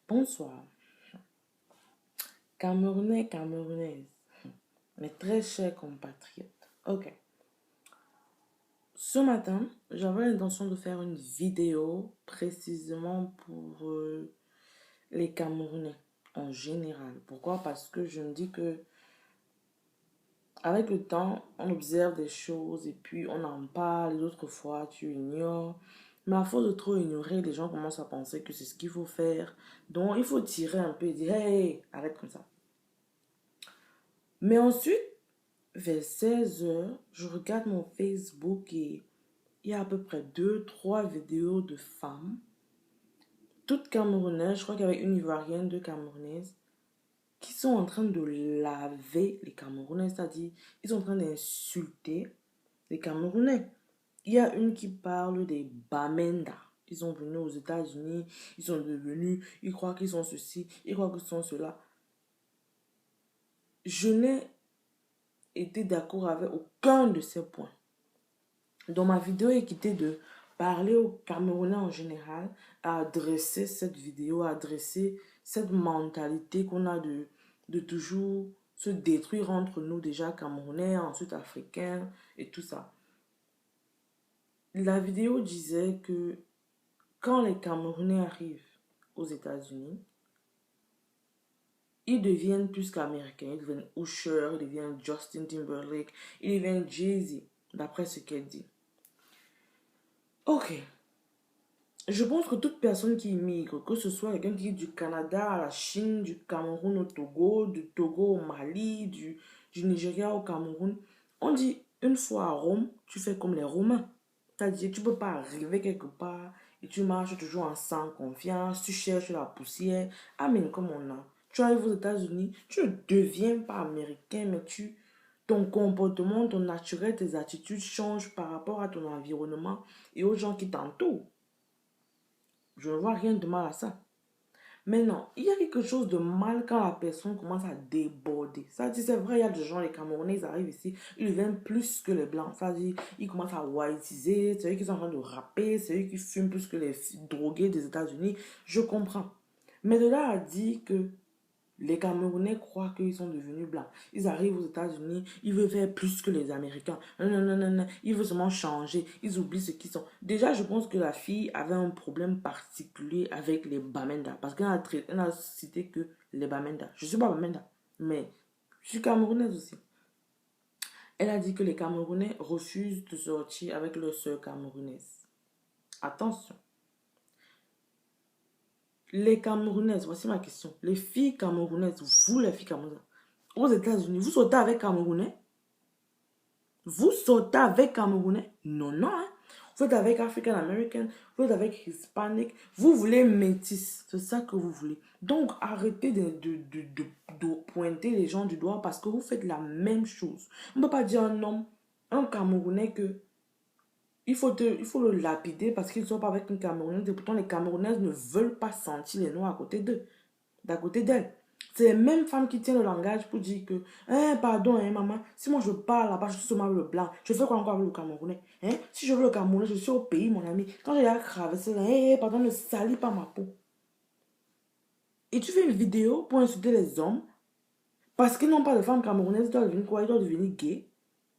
Bonsoir, Camerounais, Camerounaises, mes très chers compatriotes. Ok, ce matin, j'avais l'intention de faire une vidéo précisément pour les Camerounais en général. Pourquoi? Parce que je me dis que avec le temps, on observe des choses et puis on en parle. D'autres fois, tu ignores. Mais à force de trop ignorer, les gens commencent à penser que c'est ce qu'il faut faire. Donc, il faut tirer un peu et dire, hey, arrête comme ça. Mais ensuite, vers 16 heures, je regarde mon Facebook et il y a à peu près deux, trois vidéos de femmes, toutes camerounaises, je crois qu'avec une ivoirienne, deux camerounaises, qui sont en train de laver les Camerounais, c'est-à-dire ils sont en train d'insulter les Camerounais. Il y a une qui parle des Bamenda. Ils sont venus aux États-Unis, ils sont devenus, ils croient qu'ils sont ceci, ils croient qu'ils sont cela. Je n'ai été d'accord avec aucun de ces points. Dans ma vidéo est quittée de parler aux Camerounais en général, à adresser cette vidéo, à adresser cette mentalité qu'on a de toujours se détruire entre nous, déjà Camerounais, ensuite Africains et tout ça. La vidéo disait que quand les Camerounais arrivent aux États-Unis, ils deviennent plus qu'Américains, ils deviennent Usher, ils deviennent Justin Timberlake, ils deviennent Jay-Z, d'après ce qu'elle dit. Ok. Je pense que toute personne qui immigre, que ce soit quelqu'un qui est du Canada à la Chine, du Cameroun au Togo, du Togo au Mali, du Nigeria au Cameroun, on dit une fois à Rome, tu fais comme les Romains. C'est-à-dire, tu ne peux pas arriver quelque part et tu marches toujours en sans confiance, tu cherches la poussière. Amen, comme on a. Tu arrives aux États-Unis, tu ne deviens pas américain, mais ton comportement, ton naturel, tes attitudes changent par rapport à ton environnement et aux gens qui t'entourent. Je ne vois rien de mal à ça. Mais non, il y a quelque chose de mal quand la personne commence à déborder. Ça dit, c'est vrai, il y a des gens, les Camerounais, ils arrivent ici, ils deviennent plus que les Blancs. Ça dit, ils commencent à whiteiser, c'est eux qui sont en train de rapper, c'est eux qui fument plus que les drogués des États-Unis. Je comprends. Mais de là à dire que les Camerounais croient qu'ils sont devenus blancs. Ils arrivent aux États-Unis, ils veulent faire plus que les Américains. Non, non, non, non, non. Ils veulent seulement changer. Ils oublient ce qu'ils sont. Déjà, je pense que la fille avait un problème particulier avec les Bamenda. Parce elle n'a cité que les Bamenda. Je ne suis pas Bamenda, mais je suis camerounaise aussi. Elle a dit que les Camerounais refusent de sortir avec leur sœur camerounaise. Attention. Les Camerounaises, voici ma question. Les filles camerounaises, vous les filles camerounaises, aux États-Unis, vous sortez avec Camerounais? Vous sortez avec Camerounais? Non, non. Hein? Vous êtes avec African American, vous êtes avec Hispanic, vous voulez métis, c'est ça que vous voulez. Donc arrêtez de pointer les gens du doigt parce que vous faites la même chose. On ne peut pas dire à un homme, un Camerounais que il faut le lapider parce qu'ils ne sont pas avec une Camerounaise et pourtant les Camerounaises ne veulent pas sentir les Noirs à côté d'eux, d'à côté d'elles. C'est les mêmes femmes qui tiennent le langage pour dire que, hein, pardon, hein, maman, si moi je parle là-bas, je suis seulement avec le blanc, je fais quoi encore avec le Camerounais? Hein? Si je veux le Camerounais, je suis au pays, mon ami. Quand j'ai à traverser là, hé, pardon, ne salis pas ma peau. Et tu fais une vidéo pour insulter les hommes parce qu'ils n'ont pas de femmes camerounaises, ils doivent devenir quoi? Ils doivent devenir gays.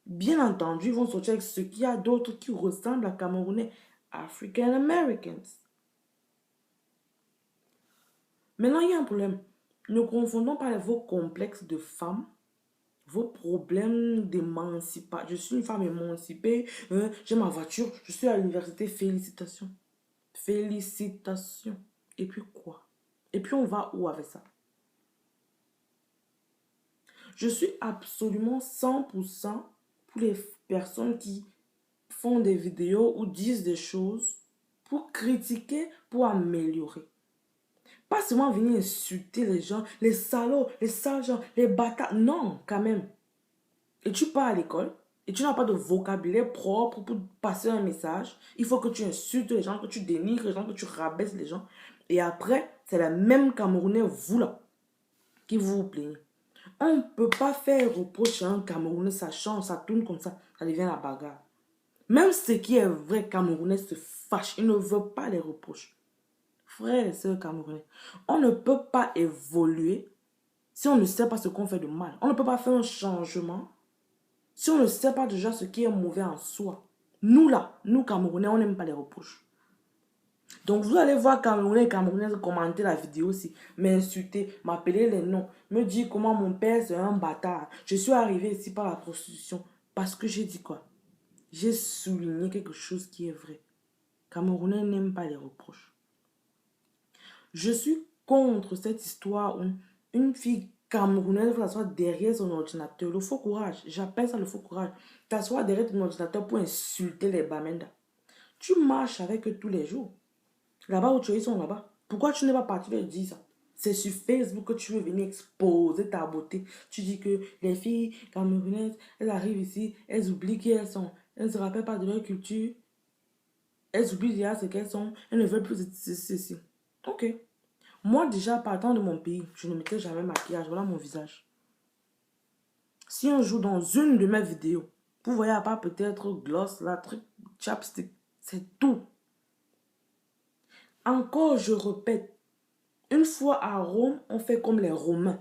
Bien entendu, ils vont sortir avec ce qu'il y a d'autres qui ressemblent à Camerounais, African Americans. Maintenant, il y a un problème. Ne confondons pas vos complexes de femmes, vos problèmes d'émancipation. Je suis une femme émancipée, j'ai ma voiture, je suis à l'université, félicitations. Félicitations. Et puis quoi? Et puis on va où avec ça? Je suis absolument 100% pour les personnes qui font des vidéos ou disent des choses pour critiquer, pour améliorer. Pas seulement venir insulter les gens, les salauds, les sales gens, les bâtards. Non, quand même. Et tu pars à l'école et tu n'as pas de vocabulaire propre pour passer un message. Il faut que tu insultes les gens, que tu dénigres les gens, que tu rabaisses les gens. Et après, c'est la même Camerounais, vous là, qui vous plaignez. On ne peut pas faire reproche à un Camerounais, ça change, ça tourne comme ça devient la bagarre. Même ce qui est vrai Camerounais se fâche, il ne veut pas les reproches. Frères et sœurs camerounais, on ne peut pas évoluer si on ne sait pas ce qu'on fait de mal. On ne peut pas faire un changement si on ne sait pas déjà ce qui est mauvais en soi. Nous là, nous Camerounais, on n'aime pas les reproches. Donc vous allez voir Camerounais et Camerounaises commenter la vidéo aussi, m'insulter, m'appeler les noms, me dire comment mon père c'est un bâtard. Je suis arrivé ici par la prostitution. Parce que j'ai dit quoi? J'ai souligné quelque chose qui est vrai. Camerounais n'aiment pas les reproches. Je suis contre cette histoire où une fille camerounaise va s'asseoir derrière son ordinateur. Le faux courage, j'appelle ça le faux courage. T'asseoir derrière ton ordinateur pour insulter les Bamenda. Tu marches avec eux tous les jours. Là-bas où tu es, ils sont là-bas. Pourquoi tu n'es pas parti leur dire ça? C'est sur Facebook que tu veux venir exposer ta beauté. Tu dis que les filles camerounaises, elles arrivent ici, elles oublient qui elles sont. Elles ne se rappellent pas de leur culture. Elles oublient déjà ce qu'elles sont. Elles ne veulent plus ceci. Ok. Moi, déjà, partant de mon pays, je ne mettais jamais maquillage. Voilà mon visage. Si un jour, dans une de mes vidéos, vous voyez à part peut-être gloss, là, truc, chapstick, c'est tout. Encore, je répète, une fois à Rome, on fait comme les Romains.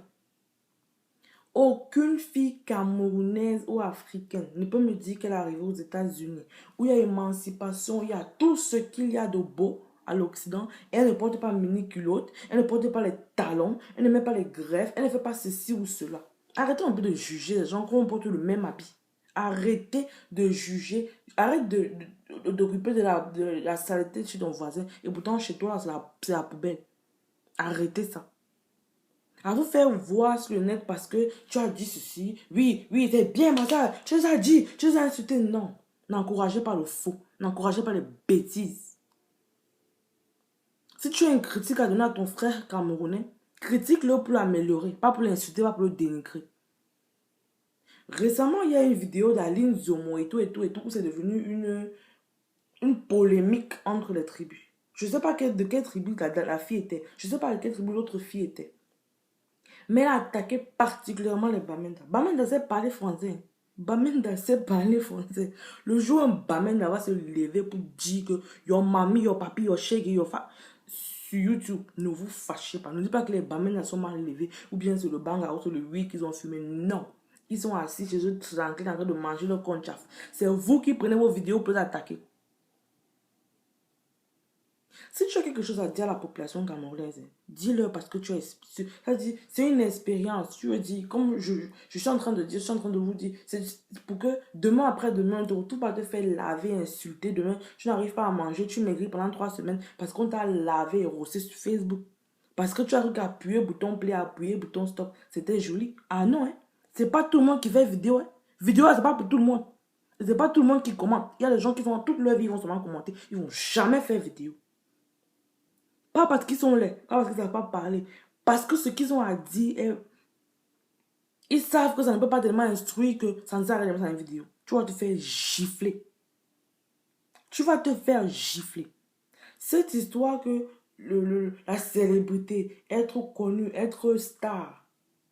Aucune fille camerounaise ou africaine ne peut me dire qu'elle est arrivée aux États-Unis, où il y a émancipation, il y a tout ce qu'il y a de beau à l'Occident. Elle ne porte pas mini-culotte, elle ne porte pas les talons, elle ne met pas les greffes, elle ne fait pas ceci ou cela. Arrêtez un peu de juger les gens qu'on porte le même habit. Arrêtez de juger, arrête d'occuper de la saleté chez ton voisin et pourtant chez toi, c'est la poubelle. Arrêtez ça. À vous faire voir sur le net parce que tu as dit ceci. Oui, oui, c'est bien, ma soeur. Tu les as dit, tu les as insultés. Non. N'encouragez pas le faux. N'encouragez pas les bêtises. Si tu as une critique à donner à ton frère camerounais, critique-le pour l'améliorer, pas pour l'insulter, pas pour le dénigrer. Récemment, il y a une vidéo d'Aline Zomo et tout, où c'est devenu une polémique entre les tribus. Je ne sais pas de quelle tribu la fille était. Je ne sais pas de quelle tribu l'autre fille était. Mais elle a attaqué particulièrement les Bamenda. Bamenda sait parler français. Bamenda sait parler français. Le jour où un Bamenda va se lever pour dire que your mamie, your papi, your shake, your fa... Sur YouTube, ne vous fâchez pas. Ne dites pas que les Bamenda sont mal élevés ou bien c'est le banga ou c'est le weed qu'ils ont fumé. Non. Ils sont assis chez eux tranquilles en train de manger leur conchaf. C'est vous qui prenez vos vidéos pour les attaquer. Si tu as quelque chose à dire à la population camerounaise, dis-le parce que tu as... C'est une expérience. Tu veux dire, comme je suis en train de dire, je suis en train de vous dire, c'est pour que demain après-demain, tout va te faire laver, insulter. Demain, tu n'arrives pas à manger, tu maigris pendant 3 semaines parce qu'on t'a lavé et rossé sur Facebook. Parce que tu as appuyé bouton play, appuyer bouton stop. C'était joli. Ah non, hein? C'est pas tout le monde qui fait vidéo. Hein? Vidéo, c'est pas pour tout le monde. C'est pas tout le monde qui commente. Il y a des gens qui font toute leur vie, ils vont seulement commenter. Ils vont jamais faire vidéo. Pas parce qu'ils sont laids, pas parce qu'ils ne savent pas parler. Parce que ce qu'ils ont à dire, ils savent que ça ne peut pas tellement instruire que ça ne sert à rien de faire une vidéo. Tu vas te faire gifler. Tu vas te faire gifler. Cette histoire que la célébrité, être connu, être star,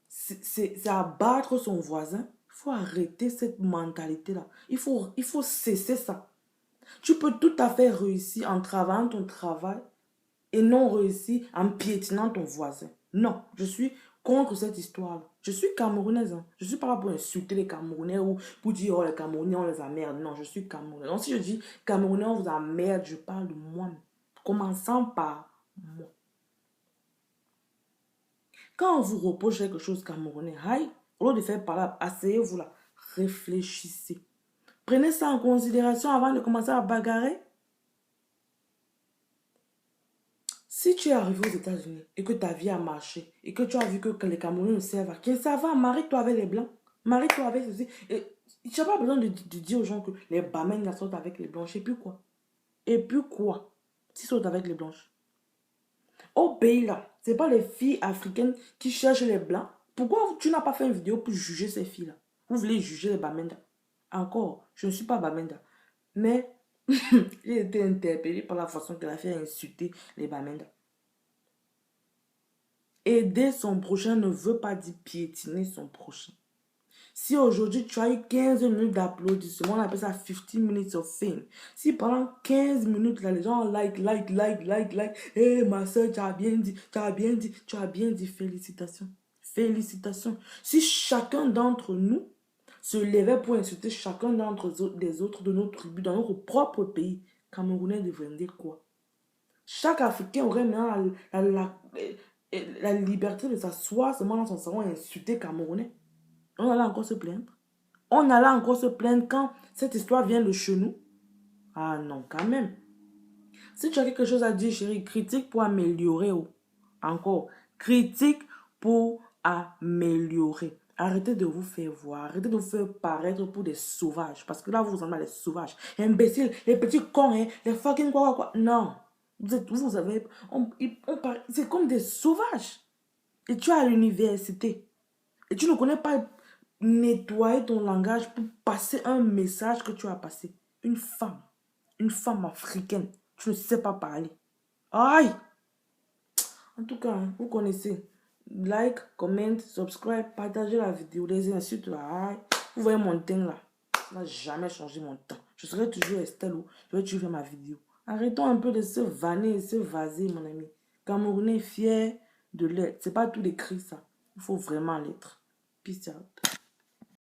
c'est abattre son voisin. Il faut arrêter cette mentalité-là. Il faut cesser ça. Tu peux tout à fait réussir en travaillant ton travail et non réussir en piétinant ton voisin. Non, je suis contre cette histoire-là. Je suis camerounaise. Hein. Je ne suis pas là pour insulter les Camerounais ou pour dire, oh, les Camerounais, on les emmerde. Non, je suis camerounaise. Donc, si je dis Camerounais, on vous emmerde, je parle de moi. Commençant par moi. Quand on vous reproche quelque chose camerounais, aïe, au lieu de faire parler, asseyez-vous là, réfléchissez. Prenez ça en considération avant de commencer à bagarrer. Si tu es arrivé aux États-Unis et que ta vie a marché et que tu as vu que les Camerounais ne servent à rien, ça va, marie-toi avec les Blancs. Marie-toi avec ceci. Et tu n'as pas besoin de dire aux gens que les Bamengas sortent avec les Blanches. Et puis quoi? Et puis quoi? S'ils sortent avec les Blanches. Au pays là, ce n'est pas les filles africaines qui cherchent les Blancs. Pourquoi tu n'as pas fait une vidéo pour juger ces filles-là? Vous voulez juger les Bamenda? Encore, je ne suis pas Bamenda. Mais j'ai été interpellée par la façon que la fille a insulté les Bamenda. Aider son prochain ne veut pas dire piétiner son prochain. Si aujourd'hui tu as eu 15 minutes d'applaudissements, on appelle ça 15 minutes of fame. Si pendant 15 minutes, là, les gens like, hey, ma soeur, tu as bien dit, tu as bien dit, tu as bien dit, félicitations. Félicitations. Si chacun d'entre nous se levait pour insulter chacun des autres de notre tribu, dans notre propre pays, Camerounais deviendrait quoi? Chaque Africain aurait maintenant la liberté de s'asseoir seulement dans son salon et insulter Camerounais. On allait encore se plaindre. On allait encore se plaindre quand cette histoire vient de chez nous. Ah non, quand même. Si tu as quelque chose à dire, chérie, critique pour améliorer. Oh. Encore, critique pour améliorer. Arrêtez de vous faire voir. Arrêtez de vous faire paraître pour des sauvages. Parce que là, vous en avez les sauvages. Imbéciles, les petits cons, hein, les fucking quoi. Non. Vous avez... c'est comme des sauvages. Et tu es à l'université. Et tu ne connais pas nettoyer ton langage pour passer un message que tu as passé. Une femme africaine, tu ne sais pas parler. Aïe! En tout cas, vous connaissez. Like, comment, subscribe, partagez la vidéo, les insultes là. Aïe. Vous voyez mon teint là. Ça n'a jamais changé mon temps. Je serai toujours Estelle ou je vais toujours faire ma vidéo. Arrêtons un peu de se vanner, se vaser, mon ami. Camerounais fier de l'être. C'est pas tout écrit ça. Il faut vraiment l'être. Peace out.